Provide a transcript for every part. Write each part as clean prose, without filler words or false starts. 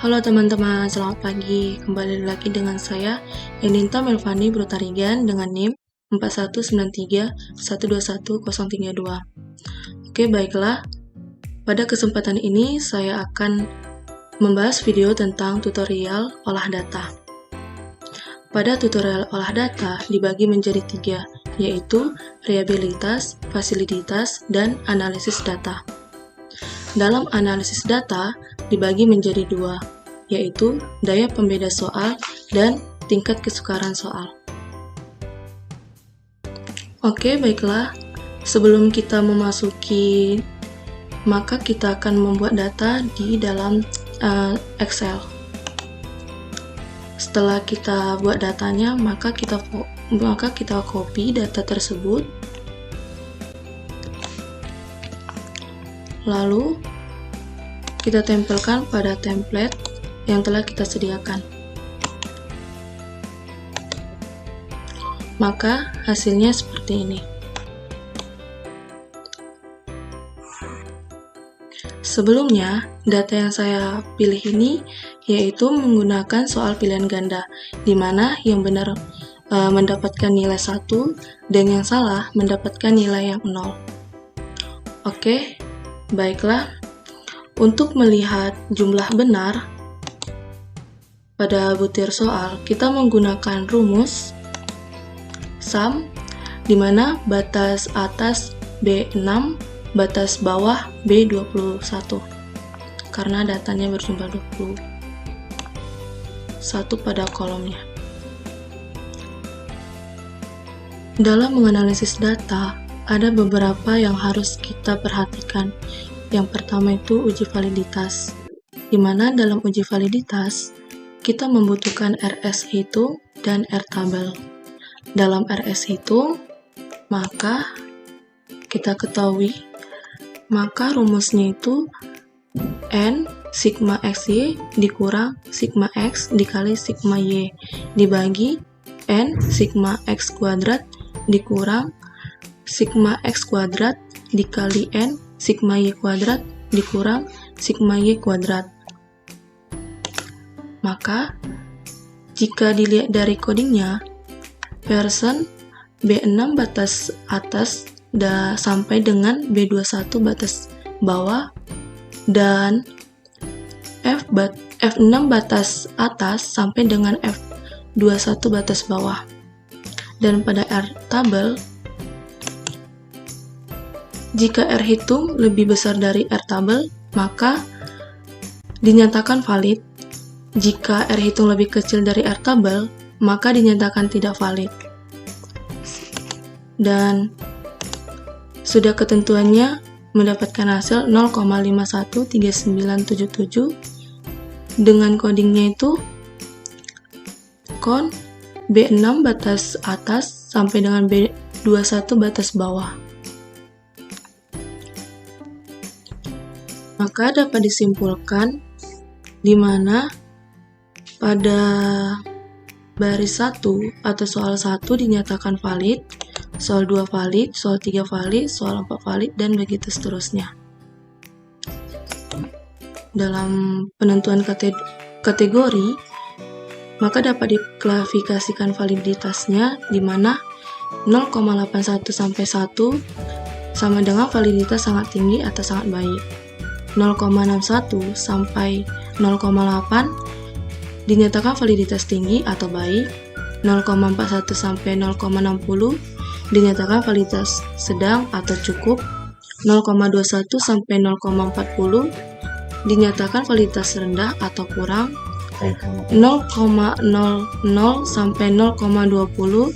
Halo teman-teman, selamat pagi. Kembali lagi dengan saya, Yaninta Melvani Brutarigan dengan NIM 4193121032. Oke, baiklah. Pada kesempatan ini, saya akan membahas video tentang tutorial olah data. Pada tutorial olah data dibagi menjadi 3, yaitu reliabilitas, fasilitas, dan analisis data. Dalam analisis data dibagi menjadi 2, yaitu daya pembeda soal dan tingkat kesukaran soal. Oke, baiklah. Sebelum kita memasuki, maka kita akan membuat data di dalam Excel. Setelah kita buat datanya, maka kita copy data tersebut. Lalu kita tempelkan pada template yang telah kita sediakan. Maka hasilnya seperti ini. Sebelumnya, data yang saya pilih ini yaitu menggunakan soal pilihan ganda, di mana yang benar mendapatkan nilai 1 dan yang salah mendapatkan nilai yang 0. Oke, baiklah. Untuk melihat jumlah benar pada butir soal, kita menggunakan rumus sum, di mana batas atas B6, batas bawah B21, karena datanya berjumlah 21 pada kolomnya. Dalam menganalisis data, ada beberapa yang harus kita perhatikan. Yang pertama itu uji validitas, di mana dalam uji validitas kita membutuhkan RS hitung dan R tabel. Dalam RS hitung, maka kita ketahui, maka rumusnya itu N sigma XY dikurang sigma X dikali sigma Y dibagi N sigma X kuadrat dikurang sigma X kuadrat dikali N sigma Y kuadrat dikurang sigma Y kuadrat. Maka, jika dilihat dari codingnya, person B6 batas atas sampai dengan B21 batas bawah, dan F6 batas atas sampai dengan F21 batas bawah. Dan pada R tabel, jika R hitung lebih besar dari R tabel, maka dinyatakan valid. Jika R hitung lebih kecil dari R tabel, maka dinyatakan tidak valid. Dan sudah ketentuannya mendapatkan hasil 0,513977 dengan codingnya itu kon B6 batas atas sampai dengan B21 batas bawah. Maka dapat disimpulkan di mana pada baris 1 atau soal 1 dinyatakan valid, soal 2 valid, soal 3 valid, soal 4 valid, dan begitu seterusnya. Dalam penentuan kategori, maka dapat diklasifikasikan validitasnya di mana 0,81 sampai 1 sama dengan validitas sangat tinggi atau sangat baik. 0,61 sampai 0,8 dinyatakan validitas tinggi atau baik. 0,41 sampai 0,60 dinyatakan validitas sedang atau cukup. 0,21 sampai 0,40 dinyatakan validitas rendah atau kurang. 0,00 sampai 0,20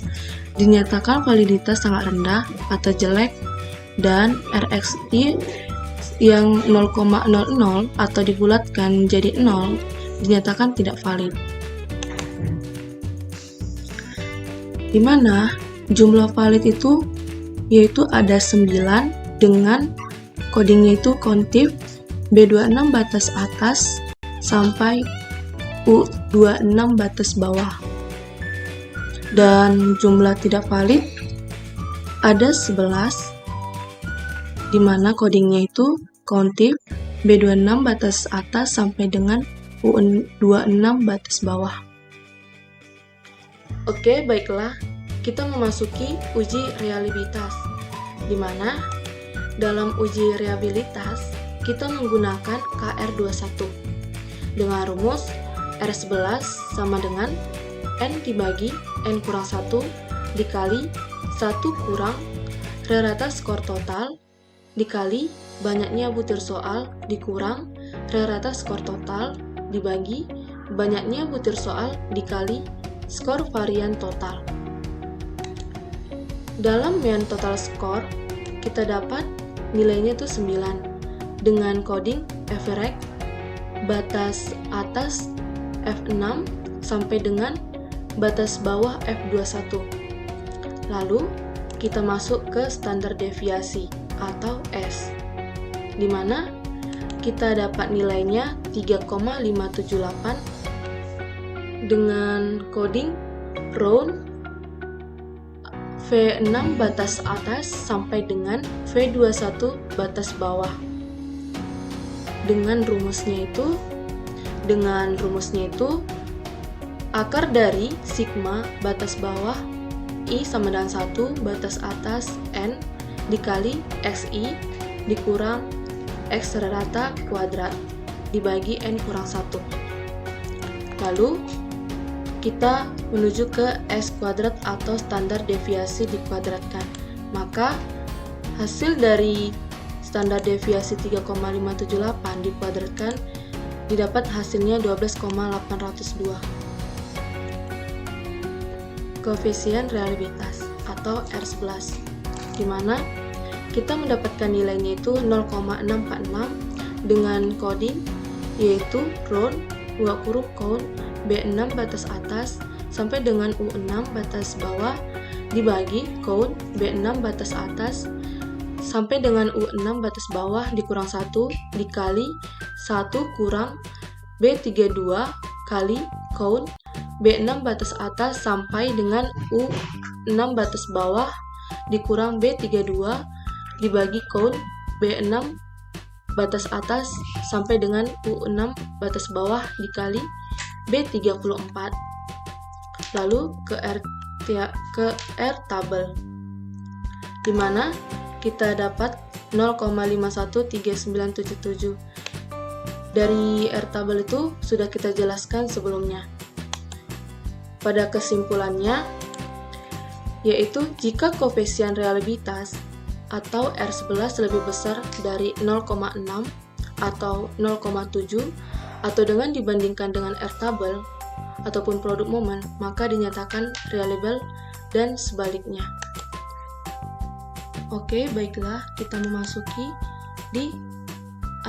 dinyatakan validitas sangat rendah atau jelek, dan RXY yang 0,00 atau dibulatkan menjadi 0 dinyatakan tidak valid. Di mana jumlah valid itu yaitu ada 9 dengan codingnya itu kontif B26 batas atas sampai U26 batas bawah. Dan jumlah tidak valid ada 11, di mana codingnya itu kontif B26 batas atas sampai dengan U26 batas bawah. Oke, baiklah, kita memasuki uji reliabilitas, di mana dalam uji reliabilitas kita menggunakan KR21 dengan rumus R11 sama dengan N dibagi N kurang 1 dikali 1 kurang rata skor total dikali banyaknya butir soal dikurang rata skor total dibagi banyaknya butir soal dikali skor varian total. Dalam mean total skor, kita dapat nilainya itu 9 dengan coding average batas atas F6 sampai dengan batas bawah F21. Lalu, kita masuk ke standar deviasi atau S, di mana kita dapat nilainya 3,578 dengan coding round V6 batas atas sampai dengan V21 batas bawah. Dengan rumusnya itu akar dari sigma batas bawah I sama dengan 1 batas atas N dikali XI dikurang X rata kuadrat dibagi N kurang 1. Lalu kita menuju ke S kuadrat atau standar deviasi dikuadratkan. Maka hasil dari standar deviasi 3,578 dikuadratkan didapat hasilnya 12,802. Koefisien reliabilitas atau R11, di mana kita mendapatkan nilainya itu 0,646 dengan coding yaitu round 2 huruf count B6 batas atas sampai dengan U6 batas bawah dibagi count B6 batas atas sampai dengan U6 batas bawah dikurang 1 dikali 1 kurang B32 kali count B6 batas atas sampai dengan U6 batas bawah dikurang B32 dibagi count B6 batas atas sampai dengan U6 batas bawah dikali B34. Lalu ke R tabel, di mana kita dapat 0,513977. Dari R tabel itu sudah kita jelaskan sebelumnya. Pada kesimpulannya, yaitu jika koefisien reliabilitas atau R11 lebih besar dari 0,6 atau 0,7 atau dengan dibandingkan dengan R tabel ataupun produk momen, maka dinyatakan reliable dan sebaliknya. Oke, baiklah, kita memasuki di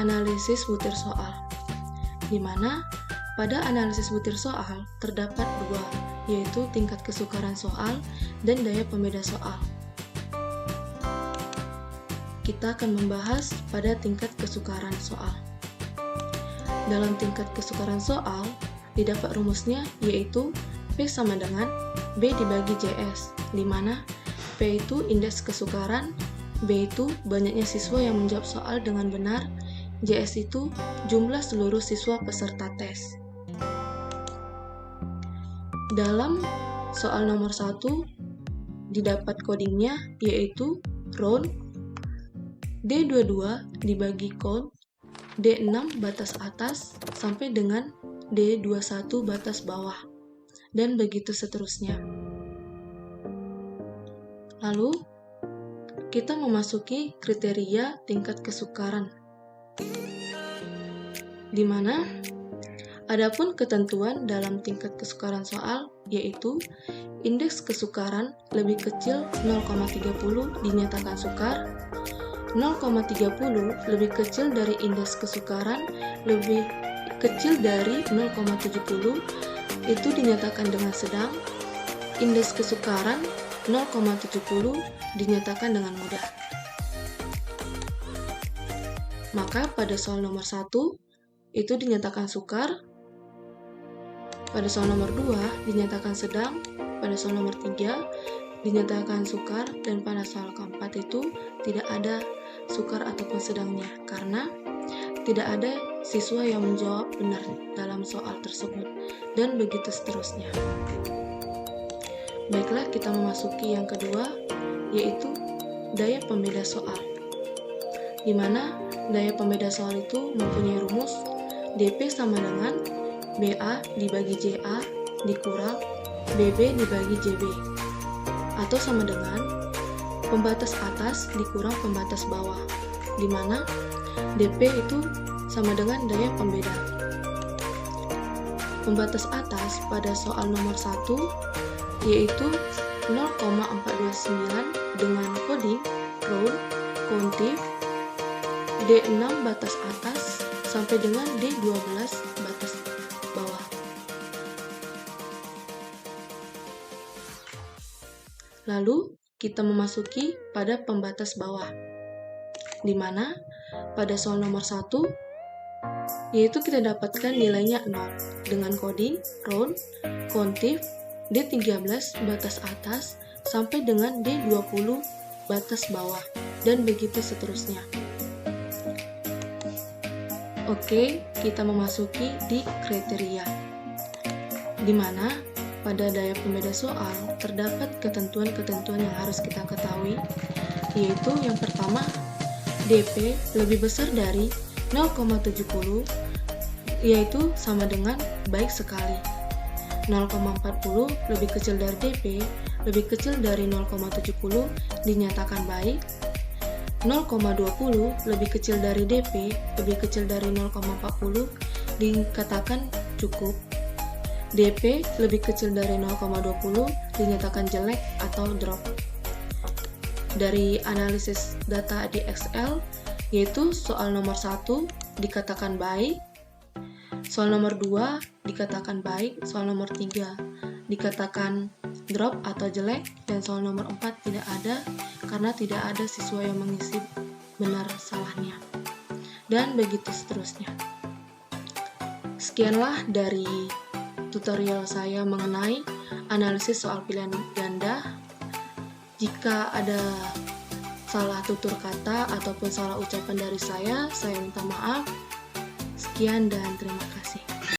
analisis butir soal, di mana pada analisis butir soal terdapat dua, yaitu tingkat kesukaran soal dan daya pembeda soal. Kita akan membahas pada tingkat kesukaran soal. Dalam tingkat kesukaran soal, didapat rumusnya yaitu P sama dengan B dibagi JS, di mana P itu indeks kesukaran, B itu banyaknya siswa yang menjawab soal dengan benar, JS itu jumlah seluruh siswa peserta tes. Dalam soal nomor 1, didapat codingnya yaitu round D22 dibagi count D6 batas atas sampai dengan D21 batas bawah, dan begitu seterusnya. Lalu, kita memasuki kriteria tingkat kesukaran, di mana adapun ketentuan dalam tingkat kesukaran soal yaitu indeks kesukaran lebih kecil 0,30 dinyatakan sukar, 0,30 lebih kecil dari indeks kesukaran lebih kecil dari 0,70 itu dinyatakan dengan sedang, indeks kesukaran 0,70 dinyatakan dengan mudah. Maka pada soal nomor 1 itu dinyatakan sukar, pada soal nomor 2 dinyatakan sedang, pada soal nomor 3 dinyatakan sukar, dan pada soal keempat itu tidak ada sukar ataupun sedangnya, karena tidak ada siswa yang menjawab benar dalam soal tersebut, dan begitu seterusnya. Baiklah, kita memasuki yang kedua, yaitu daya pembeda soal. Di mana daya pembeda soal itu mempunyai rumus DP sama dengan BA dibagi JA dikurang BB dibagi JB, atau sama dengan pembatas atas dikurang pembatas bawah, di mana DP itu sama dengan daya pembeda. Pembatas atas pada soal nomor 1 yaitu 0,429 dengan coding round countif D6 batas atas sampai dengan D12 batas bawah. Lalu kita memasuki pada pembatas bawah, di mana pada soal nomor 1 yaitu kita dapatkan nilainya 0 dengan coding round countif D13 batas atas sampai dengan D20 batas bawah, dan begitu seterusnya. Oke, kita memasuki di kriteria, di mana pada daya pembeda soal terdapat ketentuan-ketentuan yang harus kita ketahui, yaitu yang pertama, DP lebih besar dari 0,70, yaitu sama dengan baik sekali. 0,40 lebih kecil dari DP, lebih kecil dari 0,70 dinyatakan baik. 0,20 lebih kecil dari DP, lebih kecil dari 0,40 dikatakan cukup. DP lebih kecil dari 0,20 dinyatakan jelek atau drop. Dari analisis data di Excel, yaitu soal nomor 1 dikatakan baik, soal nomor 2 dikatakan baik, soal nomor 3 dikatakan drop atau jelek, dan soal nomor 4 tidak ada karena tidak ada siswa yang mengisi benar salahnya, dan begitu seterusnya. Sekianlah dari tutorial saya mengenai analisis soal pilihan ganda. Jika ada salah tutur kata ataupun salah ucapan dari saya minta maaf. Sekian dan terima kasih.